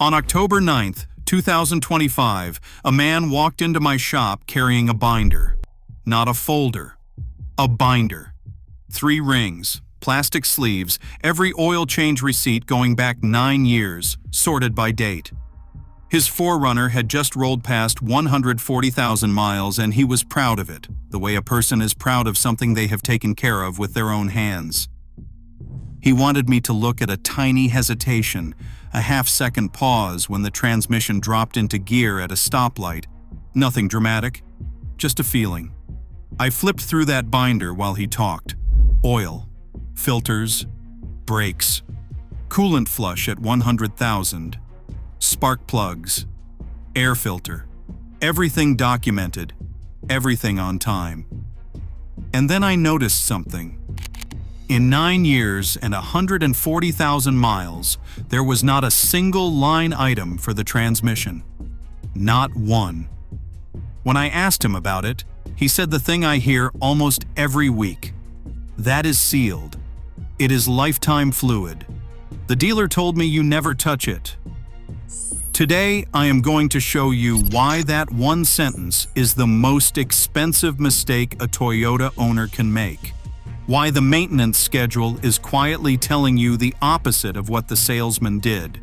On October 9th, 2025, a man walked into my shop carrying a binder. Not a folder. A binder. 3 rings, plastic sleeves, every oil change receipt going back 9 years, sorted by date. His 4Runner had just rolled past 140,000 miles and he was proud of it, the way a person is proud of something they have taken care of with their own hands. He wanted me to look at a tiny hesitation, a half-second pause when the transmission dropped into gear at a stoplight. Nothing dramatic, just a feeling. I flipped through that binder while he talked. Oil, filters, brakes, coolant flush at 100,000, spark plugs, air filter, everything documented, everything on time. And then I noticed something. In 9 years and 140,000 miles, there was not a single line item for the transmission. Not one. When I asked him about it, he said the thing I hear almost every week. That is sealed. It is lifetime fluid. The dealer told me you never touch it. Today, I am going to show you why that one sentence is the most expensive mistake a Toyota owner can make. Why the maintenance schedule is quietly telling you the opposite of what the salesman did.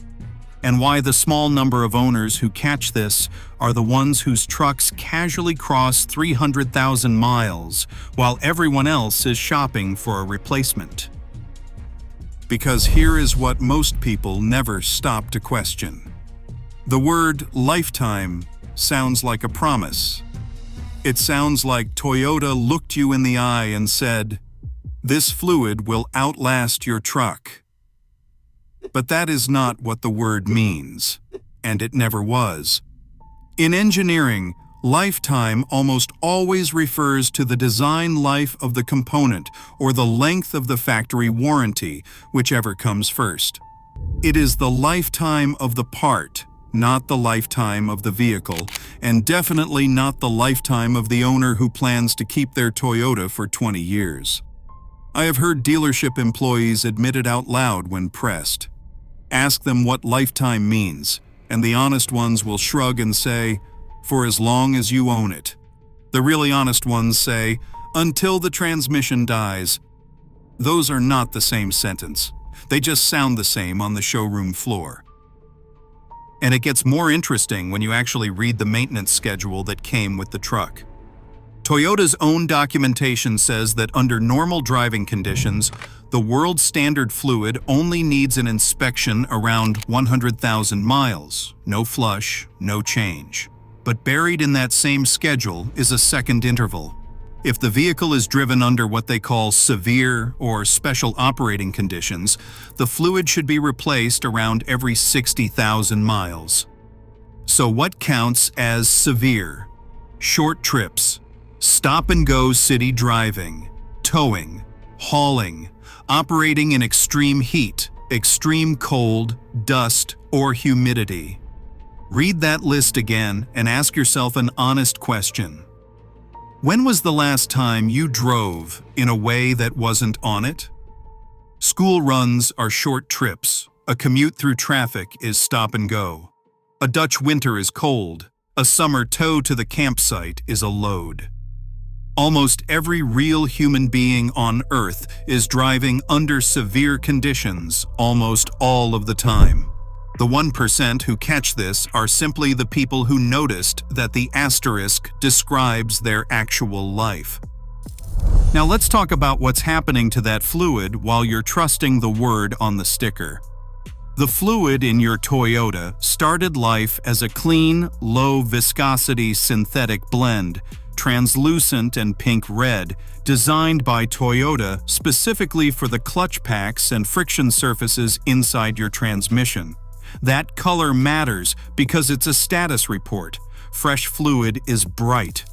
And why the small number of owners who catch this are the ones whose trucks casually cross 300,000 miles while everyone else is shopping for a replacement. Because here is what most people never stop to question. The word lifetime sounds like a promise. It sounds like Toyota looked you in the eye and said, "This fluid will outlast your truck." But that is not what the word means, and it never was. In engineering, lifetime almost always refers to the design life of the component or the length of the factory warranty, whichever comes first. It is the lifetime of the part, not the lifetime of the vehicle, and definitely not the lifetime of the owner who plans to keep their Toyota for 20 years. I have heard dealership employees admit it out loud when pressed. Ask them what lifetime means, and the honest ones will shrug and say, "For as long as you own it." The really honest ones say, "Until the transmission dies." Those are not the same sentence. They just sound the same on the showroom floor. And it gets more interesting when you actually read the maintenance schedule that came with the truck. Toyota's own documentation says that under normal driving conditions, the world standard fluid only needs an inspection around 100,000 miles, no flush, no change. But buried in that same schedule is a second interval. If the vehicle is driven under what they call severe or special operating conditions, the fluid should be replaced around every 60,000 miles. So what counts as severe? Short trips, stop-and-go city driving, towing, hauling, operating in extreme heat, extreme cold, dust, or humidity. Read that list again and ask yourself an honest question. When was the last time you drove in a way that wasn't on it? School runs are short trips. A commute through traffic is stop and go. A Dutch winter is cold. A summer tow to the campsite is a load. Almost every real human being on Earth is driving under severe conditions almost all of the time. The 1% who catch this are simply the people who noticed that the asterisk describes their actual life. Now let's talk about what's happening to that fluid while you're trusting the word on the sticker. The fluid in your Toyota started life as a clean, low-viscosity synthetic blend, translucent and pink-red, designed by Toyota specifically for the clutch packs and friction surfaces inside your transmission. That color matters because it's a status report. Fresh fluid is bright.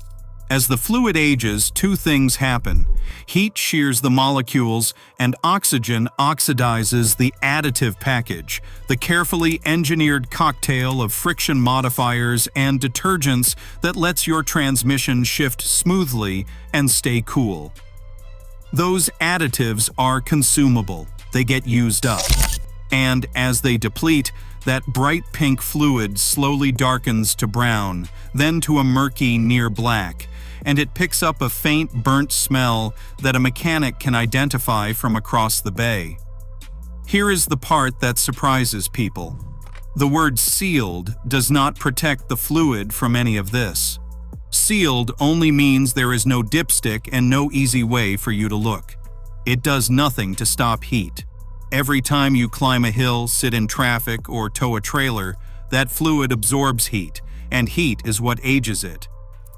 As the fluid ages, 2 things happen. Heat shears the molecules, and oxygen oxidizes the additive package, the carefully engineered cocktail of friction modifiers and detergents that lets your transmission shift smoothly and stay cool. Those additives are consumable. They get used up. And as they deplete, That bright pink fluid slowly darkens to brown, then to a murky near black, and it picks up a faint burnt smell that a mechanic can identify from across the bay. Here is the part that surprises people. The word sealed does not protect the fluid from any of this. Sealed only means there is no dipstick and no easy way for you to look. It does nothing to stop heat. Every time you climb a hill, sit in traffic, or tow a trailer, that fluid absorbs heat, and heat is what ages it.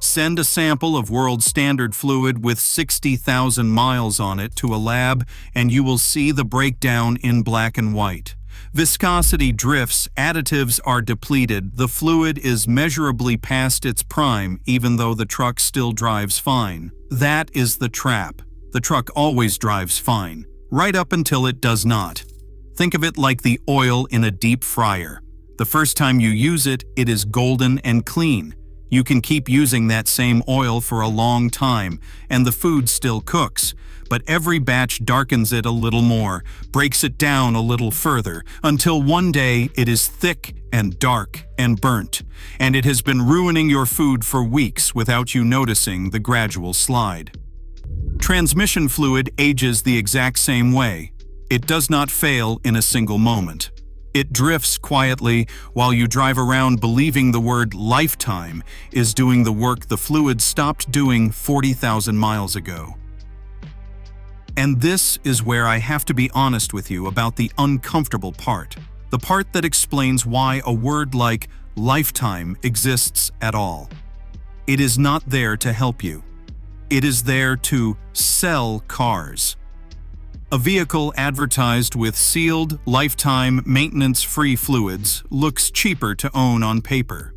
Send a sample of world standard fluid with 60,000 miles on it to a lab, and you will see the breakdown in black and white. Viscosity drifts, additives are depleted, the fluid is measurably past its prime, even though the truck still drives fine. That is the trap. The truck always drives fine, right up until it does not. Think of it like the oil in a deep fryer. The first time you use it, it is golden and clean. You can keep using that same oil for a long time, and the food still cooks. But every batch darkens it a little more, breaks it down a little further, until one day it is thick and dark and burnt, and it has been ruining your food for weeks without you noticing the gradual slide. Transmission fluid ages the exact same way. It does not fail in a single moment. It drifts quietly while you drive around believing the word lifetime is doing the work the fluid stopped doing 40,000 miles ago. And this is where I have to be honest with you about the uncomfortable part, the part that explains why a word like lifetime exists at all. It is not there to help you. It is there to sell cars. A vehicle advertised with sealed, lifetime, maintenance-free fluids looks cheaper to own on paper.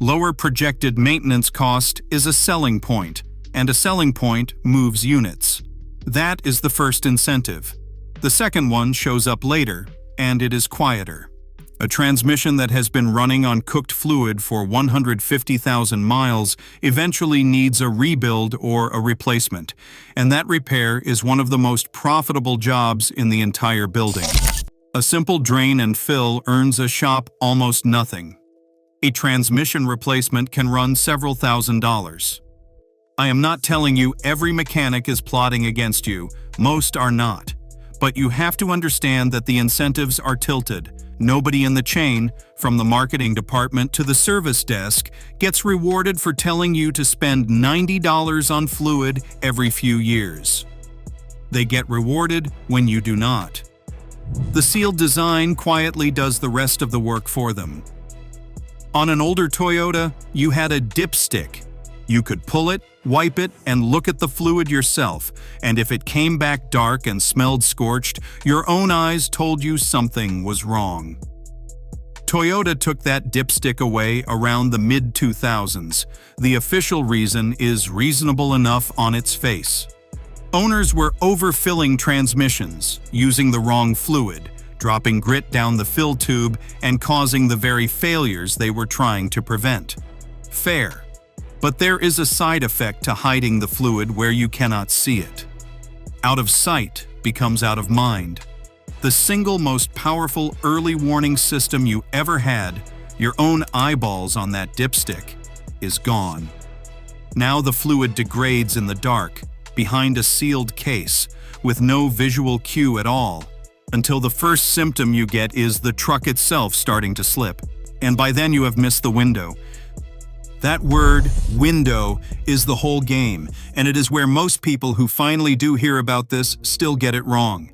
Lower projected maintenance cost is a selling point, and a selling point moves units. That is the first incentive. The second one shows up later, and it is quieter. A transmission that has been running on cooked fluid for 150,000 miles eventually needs a rebuild or a replacement, and that repair is one of the most profitable jobs in the entire building. A simple drain and fill earns a shop almost nothing. A transmission replacement can run several $1,000s. I am not telling you every mechanic is plotting against you, most are not. But you have to understand that the incentives are tilted. Nobody in the chain, from the marketing department to the service desk, gets rewarded for telling you to spend $90 on fluid every few years. They get rewarded when you do not. The sealed design quietly does the rest of the work for them. On an older Toyota, you had a dipstick. You could pull it, wipe it, and look at the fluid yourself, and if it came back dark and smelled scorched, your own eyes told you something was wrong. Toyota took that dipstick away around the mid-2000s. The official reason is reasonable enough on its face. Owners were overfilling transmissions, using the wrong fluid, dropping grit down the fill tube, and causing the very failures they were trying to prevent. Fair. But there is a side effect to hiding the fluid where you cannot see it. Out of sight becomes out of mind. The single most powerful early warning system you ever had, your own eyeballs on that dipstick, is gone. Now the fluid degrades in the dark, behind a sealed case, with no visual cue at all, until the first symptom you get is the truck itself starting to slip. And by then you have missed the window. That word, window, is the whole game, and it is where most people who finally do hear about this still get it wrong.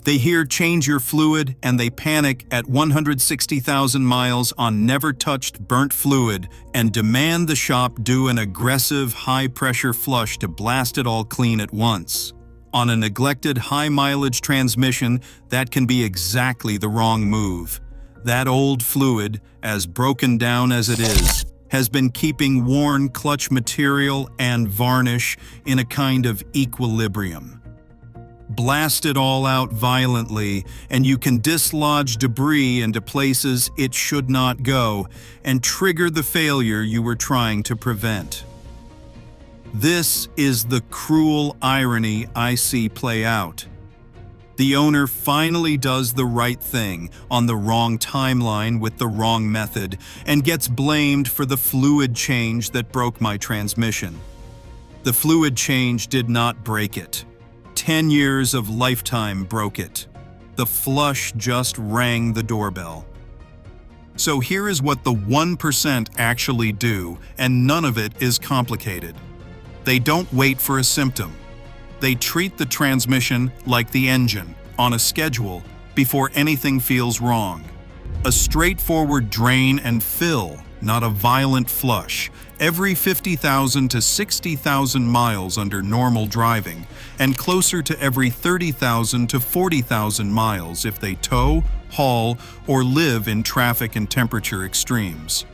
They hear change your fluid and they panic at 160,000 miles on never-touched burnt fluid and demand the shop do an aggressive high-pressure flush to blast it all clean at once. On a neglected high-mileage transmission, that can be exactly the wrong move. That old fluid, as broken down as it is, has been keeping worn clutch material and varnish in a kind of equilibrium. Blast it all out violently, and you can dislodge debris into places it should not go and trigger the failure you were trying to prevent. This is the cruel irony I see play out. The owner finally does the right thing on the wrong timeline with the wrong method and gets blamed for the fluid change that broke my transmission. The fluid change did not break it. 10 years of lifetime broke it. The flush just rang the doorbell. So here is what the 1% actually do, and none of it is complicated. They don't wait for a symptom. They treat the transmission like the engine, on a schedule, before anything feels wrong. A straightforward drain and fill, not a violent flush, every 50,000 to 60,000 miles under normal driving, and closer to every 30,000 to 40,000 miles if they tow, haul, or live in traffic and temperature extremes.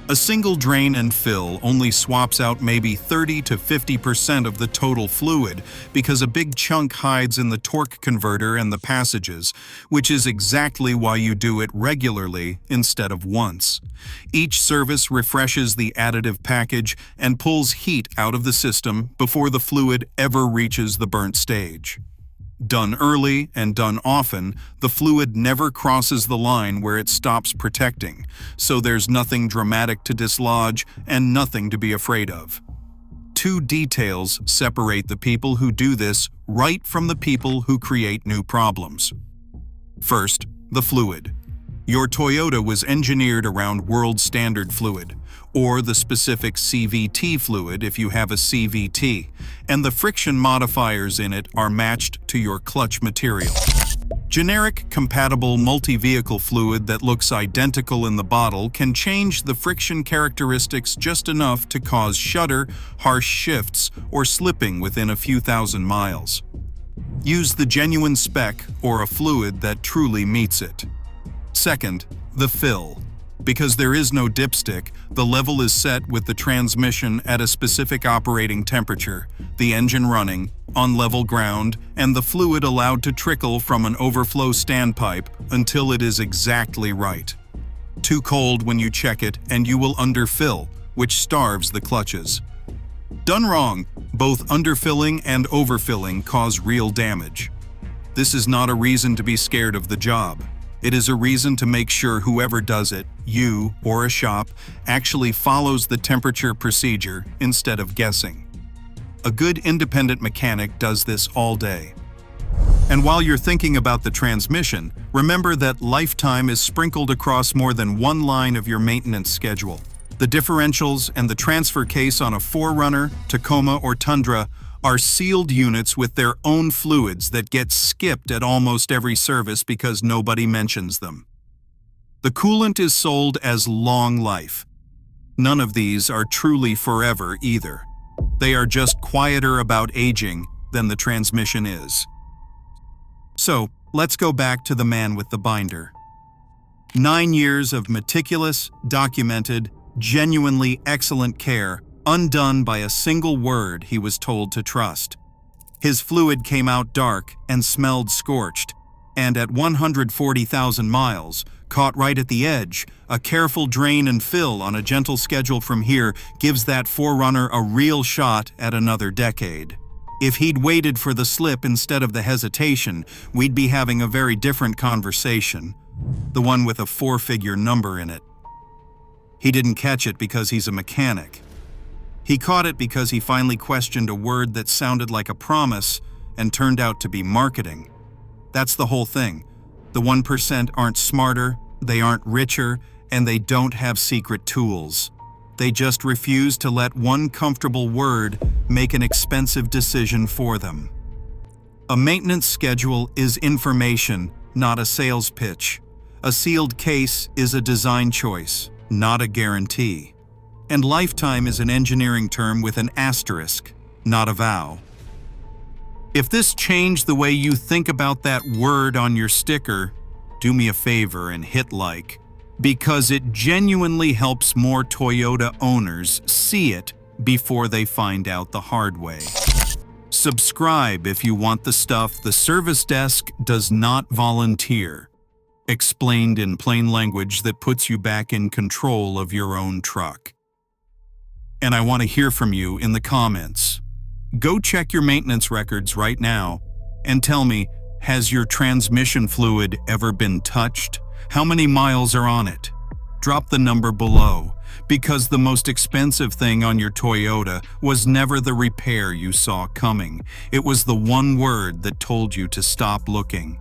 A single drain and fill only swaps out maybe 30 to 50% of the total fluid because a big chunk hides in the torque converter and the passages, which is exactly why you do it regularly instead of once. Each service refreshes the additive package and pulls heat out of the system before the fluid ever reaches the burnt stage. Done early and done often, the fluid never crosses the line where it stops protecting, so there's nothing dramatic to dislodge and nothing to be afraid of. Two details separate the people who do this right from the people who create new problems. First, the fluid. Your Toyota was engineered around world standard fluid, or the specific CVT fluid if you have a CVT, and the friction modifiers in it are matched to your clutch material. Generic, compatible multi-vehicle fluid that looks identical in the bottle can change the friction characteristics just enough to cause shudder, harsh shifts, or slipping within a few thousand miles. Use the genuine spec or a fluid that truly meets it. Second, the fill. Because there is no dipstick, the level is set with the transmission at a specific operating temperature, the engine running, on level ground, and the fluid allowed to trickle from an overflow standpipe until it is exactly right. Too cold when you check it and you will underfill, which starves the clutches. Done wrong, both underfilling and overfilling cause real damage. This is not a reason to be scared of the job. It is a reason to make sure whoever does it, you or a shop, actually follows the temperature procedure instead of guessing. A good independent mechanic does this all day. And while you're thinking about the transmission, remember that lifetime is sprinkled across more than one line of your maintenance schedule. The differentials and the transfer case on a 4Runner, Tacoma, or Tundra are sealed units with their own fluids that get skipped at almost every service because nobody mentions them. The coolant is sold as long life. None of these are truly forever either. They are just quieter about aging than the transmission is. So, let's go back to the man with the binder. 9 years of meticulous, documented, genuinely excellent care, undone by a single word he was told to trust. His fluid came out dark and smelled scorched, and at 140,000 miles, caught right at the edge, a careful drain and fill on a gentle schedule from here gives that 4Runner a real shot at another decade. If he'd waited for the slip instead of the hesitation, we'd be having a very different conversation, the one with a 4-figure number in it. He didn't catch it because he's a mechanic. He caught it because he finally questioned a word that sounded like a promise and turned out to be marketing. That's the whole thing. The 1% aren't smarter, they aren't richer, and they don't have secret tools. They just refuse to let one comfortable word make an expensive decision for them. A maintenance schedule is information, not a sales pitch. A sealed case is a design choice, not a guarantee. And lifetime is an engineering term with an asterisk, not a vow. If this changed the way you think about that word on your sticker, do me a favor and hit like, because it genuinely helps more Toyota owners see it before they find out the hard way. Subscribe if you want the stuff the service desk does not volunteer. Explained in plain language that puts you back in control of your own truck. And I want to hear from you in the comments. Go check your maintenance records right now and tell me, Has your transmission fluid ever been touched? How many miles are on it? Drop the number below, because the most expensive thing on your Toyota was never the repair you saw coming. It was the one word that told you to stop looking.